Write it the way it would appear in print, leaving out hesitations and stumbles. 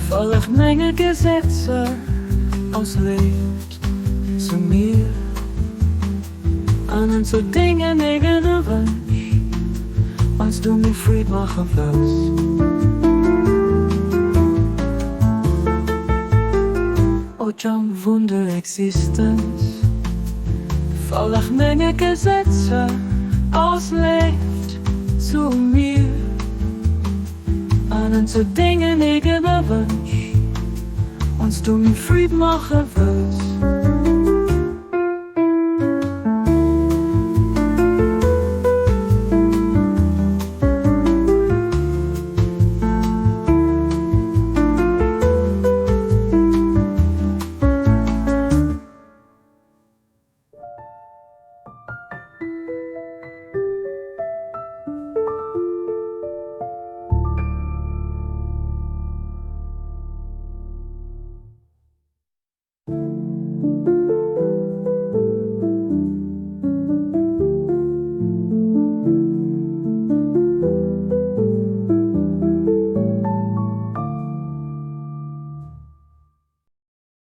Folgt Menge Gesetze, auslebt zu mir. An zu Dingen eigene Wunsch, als du mir Fried machen willst. Ojam Wunder Existenz, folgt Menge Gesetze, auslebt zu mir. An zu Dingen eigene Wunsch, als du mir Fried machen willst.